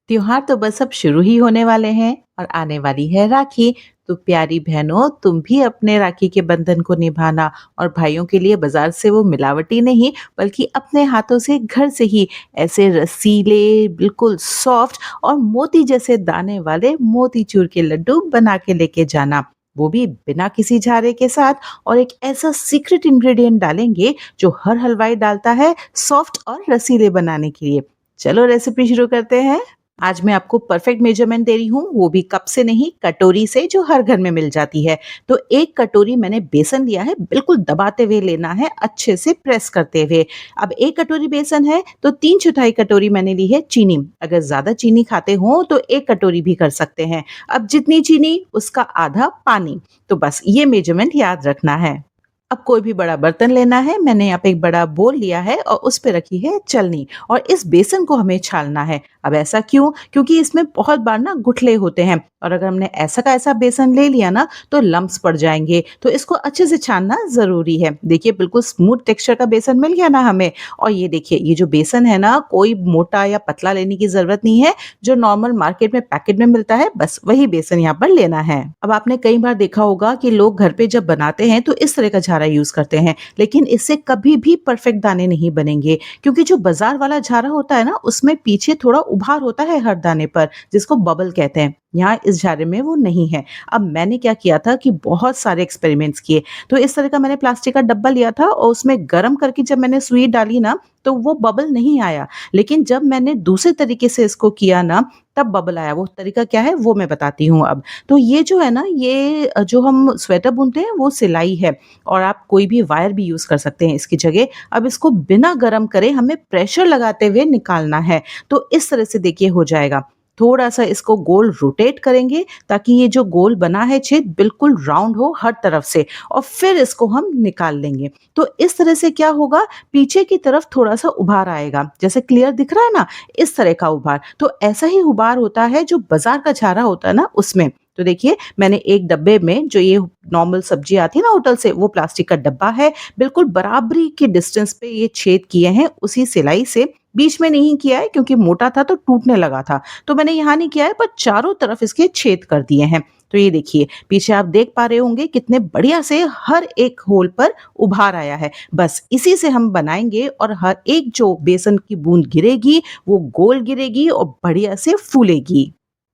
त्योहार तो बस अब शुरू ही होने वाले हैं और आने वाली है राखी। तो प्यारी बहनों, तुम भी अपने राखी के बंधन को निभाना और भाइयों के लिए बाजार से वो मिलावटी नहीं बल्कि अपने हाथों से घर से ही ऐसे रसीले, बिल्कुल सॉफ्ट और मोती जैसे दाने वाले मोतीचूर के लड्डू बना के लेके जाना। वो भी बिना किसी झारे के साथ। और एक ऐसा सीक्रेट इंग्रेडिएंट डालेंगे जो हर हलवाई डालता है, सॉफ्ट और रसीले बनाने के लिए। चलो रेसिपी शुरू करते हैं। आज मैं आपको परफेक्ट मेजरमेंट दे रही हूँ, वो भी कप से नहीं, कटोरी से जो हर घर में मिल जाती है। तो 1 कटोरी मैंने बेसन लिया है, बिल्कुल दबाते हुए लेना है, अच्छे से प्रेस करते हुए। अब 1 कटोरी बेसन है तो 3/4 कटोरी मैंने ली है चीनी। अगर ज़्यादा चीनी खाते हो तो 1 कटोरी भी कर सकते हैं। अब जितनी चीनी उसका आधा पानी। तो बस ये मेजरमेंट याद रखना है। अब कोई भी बड़ा बर्तन लेना है, मैंने यहाँ पे एक बड़ा बोल लिया है और उस पे रखी है छलनी और इस बेसन को हमें छानना है। अब ऐसा क्यों? क्योंकि इसमें बहुत बार ना गुठले होते हैं और अगर हमने ऐसा का ऐसा बेसन ले लिया ना तो लम्प्स पड़ जाएँगे, तो इसको अच्छे से छानना ज़रूरी है। देखिए बिल्कुल स्मूथ टेक्सचर का बेसन मिल गया ना हमें। और ये देखिए ये जो बेसन है ना, कोई मोटा या पतला लेने की ज़रूरत नहीं है, जो नॉर्मल मार्केट में पैकेट में मिलता है बस वही बेसन यहाँ पर लेना है। अब आपने कई बार देखा होगा कि लोग घर पे जब बनाते हैं तो इस तरह का झारा यूज़ करते हैं, लेकिन इससे कभी भी परफेक्ट दाने नहीं बनेंगे, क्योंकि जो बाज़ार वाला झारा होता है ना उसमें पीछे थोड़ा उभार होता है हर दाने पर, जिसको बबल कहते हैं। यहाँ इस झारे में वो नहीं है। अब मैंने क्या किया था कि बहुत सारे एक्सपेरिमेंट्स किए। तो इस तरह का मैंने प्लास्टिक का डब्बा लिया था और उसमें गरम करके जब मैंने सुई डाली ना तो वो बबल नहीं आया। लेकिन जब मैंने दूसरे तरीके से इसको किया ना तब बबल आया। वो तरीका क्या है वो मैं बताती हूँ अब। तो ये जो है ना ये जो हम स्वेटर बुनते हैं वो सिलाई है और आप कोई भी वायर भी यूज़ कर सकते हैं इसकी जगह। अब इसको बिना गरम करे हमें प्रेशर लगाते हुए निकालना है। तो इस तरह से देखिए हो जाएगा। थोड़ा-सा इसको गोल रोटेट करेंगे ताकि ये जो गोल बना है छेद बिल्कुल राउंड हो हर तरफ से और फिर इसको हम निकाल लेंगे। तो इस तरह से क्या होगा, पीछे की तरफ थोड़ा-सा उभार आएगा। जैसे क्लियर दिख रहा है ना? इस तरह का उभार। तो ऐसा ही उभार होता है जो बाज़ार का झारा होता है ना उसमें। तो देखिए मैंने एक डब्बे में जो ये नॉर्मल सब्ज़ी आती है ना होटल से, वो प्लास्टिक का डब्बा है। बिल्कुल बराबरी के डिस्टेंस पे ये छेद किए हैं उसी सिलाई से। बीच में नहीं किया है क्योंकि मोटा था तो टूटने लगा था। तो मैंने यहाँ नहीं किया है पर चारों तरफ इसके छेद कर दिए हैं। तो ये देखिए पीछे आप देख पा रहे होंगे कितने बढ़िया से हर एक होल पर उभार आया है। बस इसी से हम बनाएँगे और हर एक जो बेसन की बूंद गिरेगी वो गोल गिरेगी और बढ़िया से फूलेगी।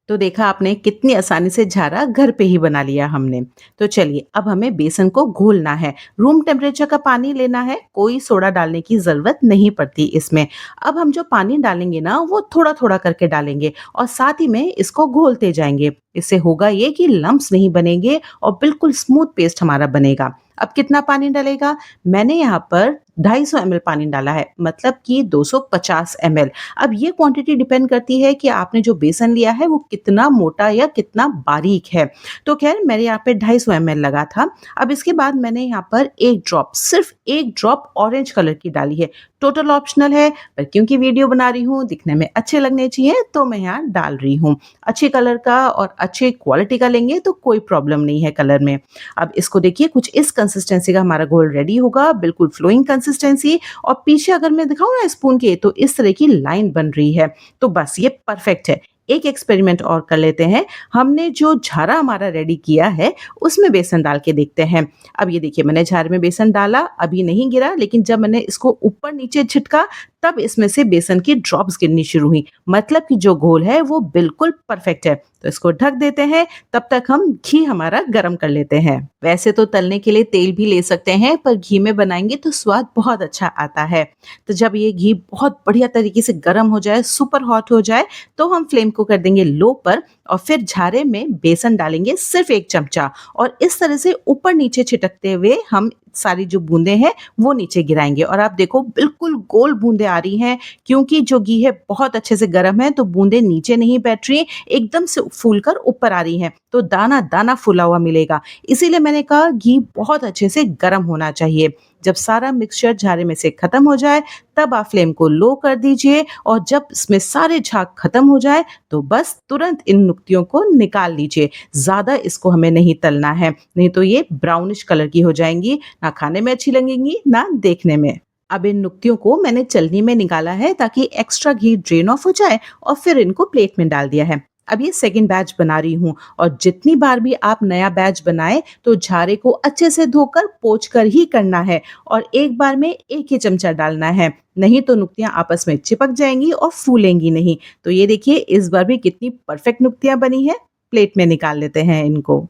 तो देखा आपने कितनी आसानी से झारा घर पे ही बना लिया हमने। तो चलिए अब हमें बेसन को घोलना है। रूम टेम्परेचर का पानी लेना है, कोई सोडा डालने की ज़रूरत नहीं पड़ती इसमें। अब हम जो पानी डालेंगे ना वो थोड़ा-थोड़ा करके डालेंगे और साथ ही में इसको घोलते जाएँगे। इससे होगा ये कि लम्प्स नहीं बनेंगे और बिल्कुल स्मूथ पेस्ट हमारा बनेगा। अब कितना पानी डलेगा? मैंने यहाँ पर 250 एमएल पानी डाला है, मतलब कि 250 एमएल। अब ये क्वांटिटी डिपेंड करती है कि आपने जो बेसन लिया है वो कितना मोटा या कितना बारीक है। तो ख़ैर मेरे यहाँ पे 250 एमएल लगा था। अब इसके बाद मैंने यहाँ पर 1 ड्रॉप, सिर्फ़ 1 ड्रॉप ऑरेंज कलर की डाली है। टोटल ऑप्शनल है, पर क्योंकि वीडियो बना रही हूँ, दिखने में अच्छे लगने चाहिए तो मैं यहाँ डाल रही हूँ। अच्छे कलर का और अच्छे क्वालिटी का लेंगे तो कोई प्रॉब्लम नहीं है कलर में। अब इसको देखिए कुछ इस कंसिस्टेंसी का हमारा घोल रेडी होगा, बिल्कुल फ्लोइंग कंसिस्टेंसी। और पीछे अगर मैं दिखाऊँ ना स्पून के तो इस तरह की लाइन बन रही है। तो बस ये परफेक्ट है। एक एक्सपेरिमेंट और कर लेते हैं। हमने जो झारा हमारा रेडी किया है उसमें बेसन डाल के देखते हैं। अब ये देखिए मैंने झारे में बेसन डाला, अभी नहीं गिरा, लेकिन जब मैंने इसको ऊपर-नीचे झटका तब इसमें से बेसन की ड्रॉप्स गिरनी शुरू हुई। मतलब कि जो घोल है वो बिल्कुल परफेक्ट है। तो इसको ढक देते हैं, तब तक हम घी हमारा गरम कर लेते हैं। वैसे तो तलने के लिए तेल भी ले सकते हैं, पर घी में बनाएँगे तो स्वाद बहुत अच्छा आता है। तो जब ये घी बहुत बढ़िया तरीके से गरम हो जाए, सुपर हॉट हो जाए, तो हम फ्लेम को कर देंगे लो पर और फिर झारे में बेसन डालेंगे सिर्फ़ 1 चमचा और इस तरह से ऊपर-नीचे छिटकते हुए हम सारी जो बूँदें हैं वो नीचे गिराएँगे और आप देखो बिल्कुल गोल बूँदें आ रही हैं, क्योंकि जो घी है बहुत अच्छे से गरम है तो बूँदें नीचे नहीं बैठ रही, एकदम से फूल कर ऊपर आ रही हैं। तो दाना-दाना फूला हुआ मिलेगा। इसीलिए मैंने कहा घी बहुत अच्छे से गरम होना चाहिए। जब सारा मिक्सचर झारे में से खत्म हो जाए तब आप फ्लेम को लो कर दीजिए और जब इसमें सारे झाग खत्म हो जाए तो बस तुरंत इन नुक्तियों को निकाल लीजिए। ज़्यादा इसको हमें नहीं तलना है, नहीं तो ये ब्राउनिश कलर की हो जाएँगी, ना खाने में अच्छी लगेंगी, ना देखने में। अब इन नुक्तियों को मैंने चलनी में निकाला है ताकि एक्स्ट्रा घी ड्रेन ऑफ हो जाए और फिर इनको प्लेट में डाल दिया है। अब ये सेकंड बैच बना रही हूँ और जितनी बार भी आप नया बैच बनाए तो झारे को अच्छे से धोकर पोंछ कर ही करना है और एक बार में एक ही चमचा डालना है, नहीं तो नुक्तियां आपस में चिपक जाएंगी और फूलेंगी नहीं। तो ये देखिए इस बार भी कितनी परफेक्ट नुक्तियां बनी है। प्लेट में निकाल लेते हैं इनको।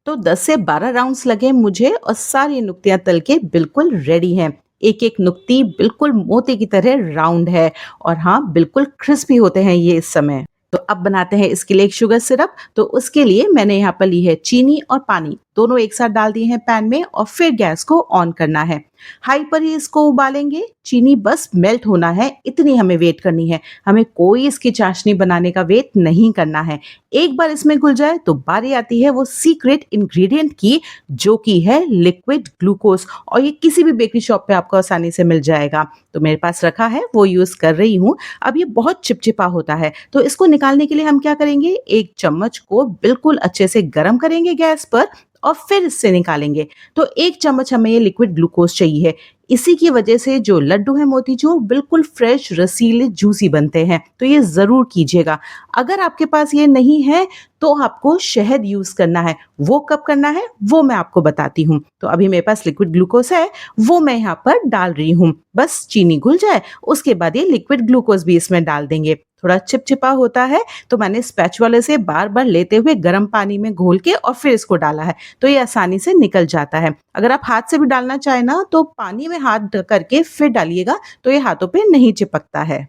तो 10 से 12 राउंड्स लगे मुझे और सारी नुक्तियां तल के बिल्कुल रेडी हैं। एक-एक नुक्ति बिल्कुल मोती की तरह राउंड है और हाँ, बिल्कुल क्रिस्पी होते हैं ये इस समय। तो अब बनाते हैं इसके लिए एक शुगर सिरप। तो उसके लिए मैंने यहाँ पर ली है चीनी और पानी, दोनों एक साथ डाल दिए हैं पैन में और फिर गैस को ऑन करना है। हाई पर ही इसको उबालेंगे। चीनी बस मेल्ट होना है, इतनी हमें वेट करनी है। हमें कोई इसकी चाशनी बनाने का वेट नहीं करना है। एक बार इसमें घुल जाए तो बारी आती है वो सीक्रेट इंग्रेडिएंट की, जो कि है लिक्विड ग्लूकोज, और ये किसी भी बेकरी शॉप पे आपको आसानी से मिल जाएगा। तो मेरे पास रखा है, वो यूज कर रही हूँ। अब ये बहुत चिपचिपा होता है तो इसको निकालने के लिए हम क्या करेंगे, एक चम्मच को बिल्कुल अच्छे से गर्म करेंगे गैस पर और फिर इससे निकालेंगे। तो 1 चम्मच हमें ये लिक्विड ग्लूकोज चाहिए है। इसी की वजह से जो लड्डू हैं मोतीचूर बिल्कुल फ्रेश, रसीले, जूसी बनते हैं। तो ये ज़रूर कीजिएगा। अगर आपके पास ये नहीं है तो आपको शहद यूज़ करना है। वो कब करना है वो मैं आपको बताती हूँ। तो अभी मेरे पास लिक्विड ग्लूकोज है, वो मैं यहाँ पर डाल रही हूँ। बस चीनी घुल जाए उसके बाद ये लिक्विड ग्लूकोज भी इसमें डाल देंगे। थोड़ा चिपचिपा होता है तो मैंने स्पैचुला से बार-बार लेते हुए गर्म पानी में घोल के और फिर इसको डाला है, तो ये आसानी से निकल जाता है। अगर आप हाथ से भी डालना चाहें ना तो पानी में हाथ करके फिर डालिएगा, तो ये हाथों पे नहीं चिपकता है।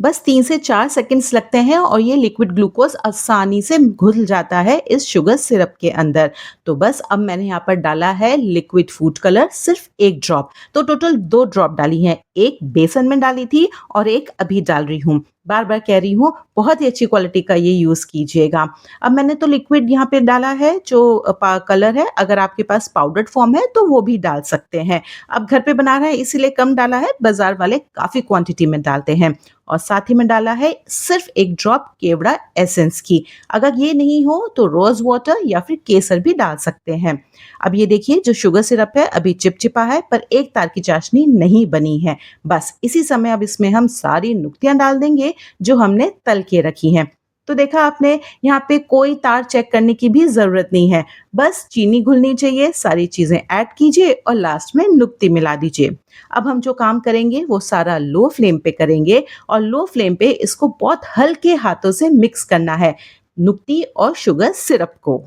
बस 3 से 4 सेकंड्स लगते हैं और ये लिक्विड ग्लूकोज आसानी से घुल जाता है इस शुगर सिरप के अंदर। तो बस अब मैंने यहाँ पर डाला है लिक्विड फूड कलर, सिर्फ 1 ड्रॉप। तो टोटल 2 ड्रॉप डाली हैं, एक बेसन में डाली थी और एक अभी डाल रही हूँ। बार बार कह रही हूँ, बहुत ही अच्छी क्वालिटी का ये यूज कीजिएगा। अब मैंने तो लिक्विड यहाँ पे डाला है जो कलर है। अगर आपके पास पाउडर्ड फॉर्म है तो वो भी डाल सकते हैं। अब घर पे बना रहा है इसीलिए कम डाला है, बाजार वाले काफी क्वांटिटी में डालते हैं। और साथ ही में डाला है सिर्फ 1 ड्रॉप केवड़ा एसेंस की। अगर ये नहीं हो तो रोज वाटर या फिर केसर भी डाल सकते हैं। अब ये देखिए जो शुगर सिरप है अभी चिपचिपा है पर एक तार की चाशनी नहीं बनी है। बस इसी समय अब इसमें हम सारी नुक्तियां डाल देंगे जो हमने तल के रखी हैं। तो देखा आपने, यहाँ पे कोई तार चेक करने की भी जरूरत नहीं है। बस चीनी घुलनी चाहिए, सारी चीजें ऐड कीजिए और लास्ट में नुक्ती मिला दीजिए। अब हम जो काम करेंगे वो सारा लो फ्लेम पे करेंगे और लो फ्लेम पे इसको बहुत हल्के हाथों से मिक्स करना है, नुक्ती और शुगर सिरप को।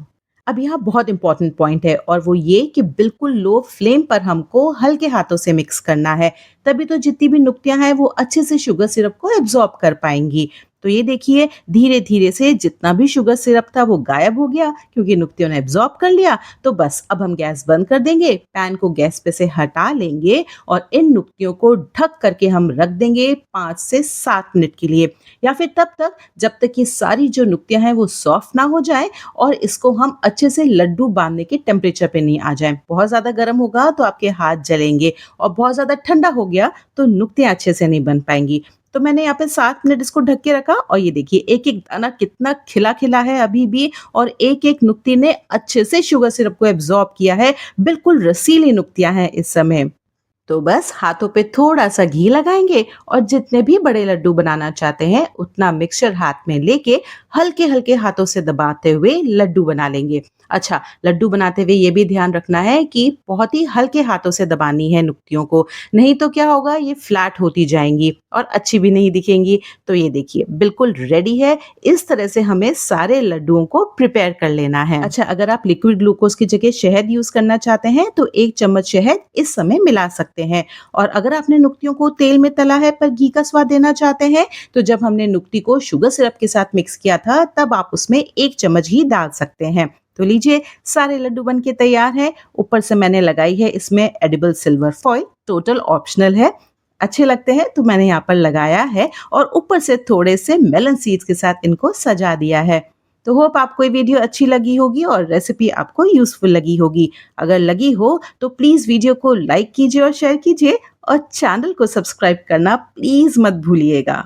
अब यहाँ बहुत इंपॉर्टेंट पॉइंट है और वो ये कि बिल्कुल लो फ्लेम पर हमको हल्के हाथों से मिक्स करना है, तभी तो जितनी भी नुक्तियां हैं वो अच्छे से शुगर सिरप को एब्जॉर्ब कर पाएंगी। तो ये देखिए धीरे धीरे से जितना भी शुगर सिरप था वो गायब हो गया क्योंकि नुक्तियों ने एब्जॉर्ब कर लिया। तो बस अब हम गैस बंद कर देंगे, पैन को गैस पे से हटा लेंगे और इन नुक्तियों को ढक करके हम रख देंगे 5 से 7 मिनट के लिए, या फिर तब तक जब तक ये सारी जो नुक्तियां हैं वो सॉफ्ट ना हो जाए और इसको हम अच्छे से लड्डू बांधने के टेम्परेचर पे नहीं आ जाए। बहुत ज्यादा गर्म होगा तो आपके हाथ जलेंगे और बहुत ज्यादा ठंडा हो गया तो नुक्तियां अच्छे से नहीं बन पाएंगी। तो मैंने यहाँ पे 7 मिनट इसको ढक के रखा और ये देखिए एक एक दाना कितना खिला खिला है अभी भी, और एक एक नुक्ती ने अच्छे से शुगर सिरप को एब्जॉर्ब किया है। बिल्कुल रसीली नुक्तियां हैं इस समय। तो बस हाथों पे थोड़ा सा घी लगाएंगे और जितने भी बड़े लड्डू बनाना चाहते हैं उतना मिक्सचर हाथ में लेके हल्के हल्के हाथों से दबाते हुए लड्डू बना लेंगे। अच्छा, लड्डू बनाते हुए ये भी ध्यान रखना है कि बहुत ही हल्के हाथों से दबानी है नुक्तियों को, नहीं तो क्या होगा ये फ्लैट होती जाएंगी और अच्छी भी नहीं दिखेंगी। तो ये देखिए बिल्कुल रेडी है। इस तरह से हमें सारे लड्डुओं को प्रिपेयर कर लेना है। अच्छा, अगर आप लिक्विड ग्लूकोज की जगह शहद यूज करना चाहते हैं तो 1 चम्मच शहद इस समय मिला सकते हैं। और अगर आपने नुक्तियों को तेल में तला है पर घी का स्वाद देना चाहते हैं तो जब हमने नुक्ति को शुगर सिरप के साथ मिक्स किया था तब आप उसमें 1 चम्मच घी डाल सकते हैं। तो लीजिए सारे लड्डू बन के तैयार हैं। ऊपर से मैंने लगाई है इसमें edible silver foil, total optional है। अच्छे लगते हैं तो मैंने यहाँ पर लगाया है और ऊपर से थोड़े से मेलन सीड्स के साथ इनको सजा दिया है। तो होप आपको ये वीडियो अच्छी लगी होगी और रेसिपी आपको यूजफुल लगी होगी। अगर लगी हो तो प्लीज वीडियो को लाइक कीजिए और शेयर कीजिए और चैनल को सब्सक्राइब करना प्लीज मत भूलिएगा।